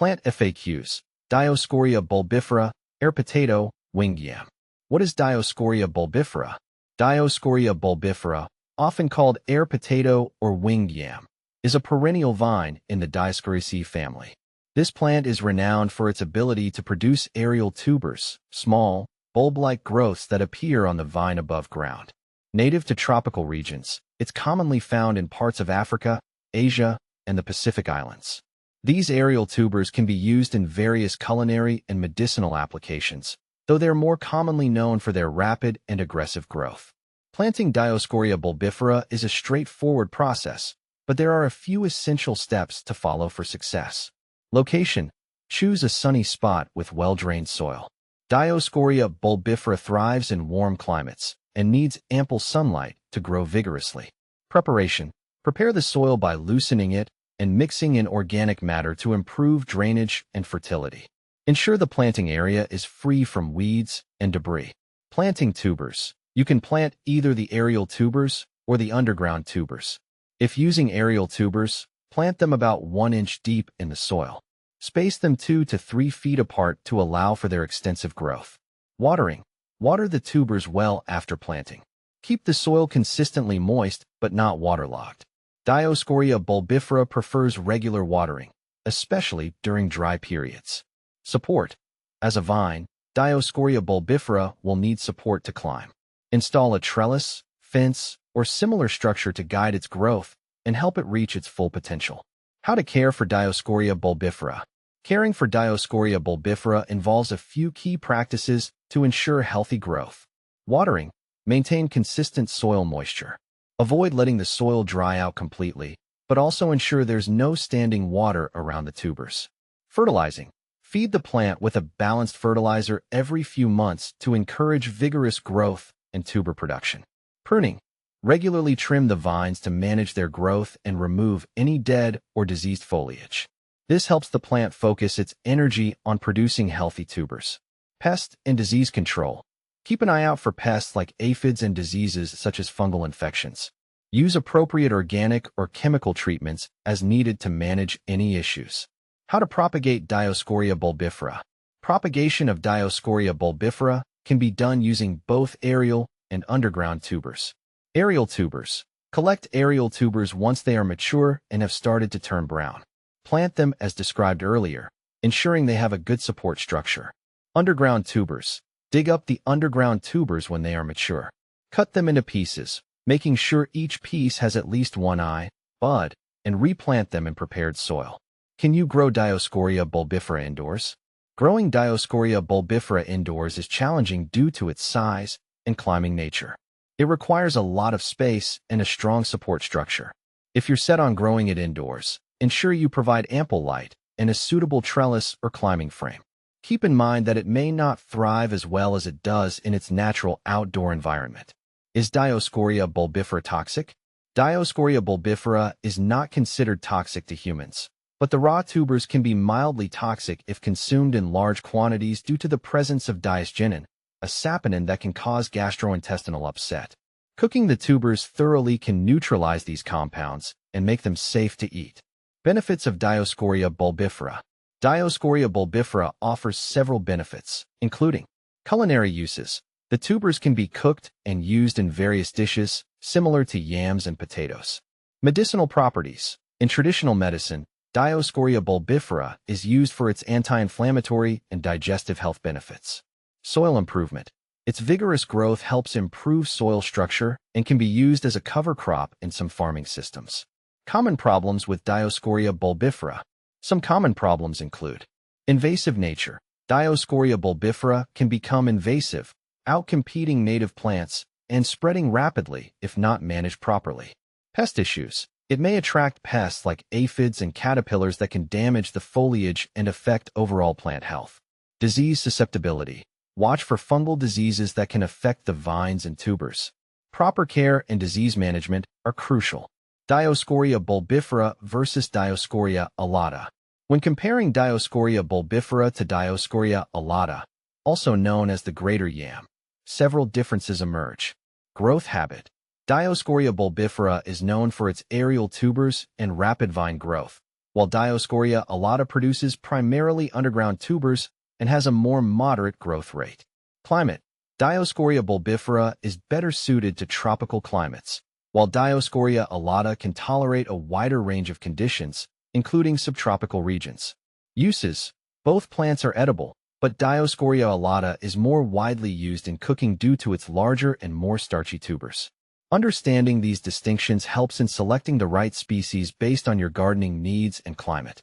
Plant FAQs. Dioscorea bulbifera, air potato, winged yam. What is Dioscorea bulbifera? Dioscorea bulbifera, often called air potato or winged yam, is a perennial vine in the Dioscoreaceae family. This plant is renowned for its ability to produce aerial tubers, small, bulb-like growths that appear on the vine above ground. Native to tropical regions, it's commonly found in parts of Africa, Asia, and the Pacific Islands. These aerial tubers can be used in various culinary and medicinal applications, though they're more commonly known for their rapid and aggressive growth. Planting Dioscorea bulbifera is a straightforward process, but there are a few essential steps to follow for success. Location: choose a sunny spot with well-drained soil. Dioscorea bulbifera thrives in warm climates and needs ample sunlight to grow vigorously. Preparation: prepare the soil by loosening it and mixing in organic matter to improve drainage and fertility. Ensure the planting area is free from weeds and debris. Planting tubers: you can plant either the aerial tubers or the underground tubers. If using aerial tubers, plant them about 1 inch deep in the soil. Space them 2 to 3 feet apart to allow for their extensive growth. Watering: water the tubers well after planting. Keep the soil consistently moist but not waterlogged. Dioscorea bulbifera prefers regular watering, especially during dry periods. Support: as a vine, Dioscorea bulbifera will need support to climb. Install a trellis, fence, or similar structure to guide its growth and help it reach its full potential. How to care for Dioscorea bulbifera. Caring for Dioscorea bulbifera involves a few key practices to ensure healthy growth. Watering: maintain consistent soil moisture. Avoid letting the soil dry out completely, but also ensure there's no standing water around the tubers. Fertilizing: feed the plant with a balanced fertilizer every few months to encourage vigorous growth and tuber production. Pruning: regularly trim the vines to manage their growth and remove any dead or diseased foliage. This helps the plant focus its energy on producing healthy tubers. Pest and disease control: keep an eye out for pests like aphids and diseases such as fungal infections. Use appropriate organic or chemical treatments as needed to manage any issues. How to propagate Dioscorea bulbifera. Propagation of Dioscorea bulbifera can be done using both aerial and underground tubers. Aerial tubers: collect aerial tubers once they are mature and have started to turn brown. Plant them as described earlier, ensuring they have a good support structure. Underground tubers: dig up the underground tubers when they are mature. Cut them into pieces, making sure each piece has at least one eye, bud, and replant them in prepared soil. Can you grow Dioscorea bulbifera indoors? Growing Dioscorea bulbifera indoors is challenging due to its size and climbing nature. It requires a lot of space and a strong support structure. If you're set on growing it indoors, ensure you provide ample light and a suitable trellis or climbing frame. Keep in mind that it may not thrive as well as it does in its natural outdoor environment. Is Dioscorea bulbifera toxic? Dioscorea bulbifera is not considered toxic to humans, but the raw tubers can be mildly toxic if consumed in large quantities due to the presence of diosgenin, a saponin that can cause gastrointestinal upset. Cooking the tubers thoroughly can neutralize these compounds and make them safe to eat. Benefits of Dioscorea bulbifera. Dioscorea bulbifera offers several benefits, including culinary uses. The tubers can be cooked and used in various dishes, similar to yams and potatoes. Medicinal properties. In traditional medicine, Dioscorea bulbifera is used for its anti-inflammatory and digestive health benefits. Soil improvement. Its vigorous growth helps improve soil structure and can be used as a cover crop in some farming systems. Common problems with Dioscorea bulbifera. Some common problems include invasive nature. Dioscorea bulbifera can become invasive, outcompeting native plants and spreading rapidly if not managed properly. Pest issues. It may attract pests like aphids and caterpillars that can damage the foliage and affect overall plant health. Disease susceptibility. Watch for fungal diseases that can affect the vines and tubers. Proper care and disease management are crucial. Dioscorea bulbifera versus Dioscorea alata. When comparing Dioscorea bulbifera to Dioscorea alata, also known as the greater yam, several differences emerge. Growth habit. Dioscorea bulbifera is known for its aerial tubers and rapid vine growth, while Dioscorea alata produces primarily underground tubers and has a more moderate growth rate. Climate. Dioscorea bulbifera is better suited to tropical climates, while Dioscorea alata can tolerate a wider range of conditions, including subtropical regions. Uses. Both plants are edible, but Dioscorea alata is more widely used in cooking due to its larger and more starchy tubers. Understanding these distinctions helps in selecting the right species based on your gardening needs and climate.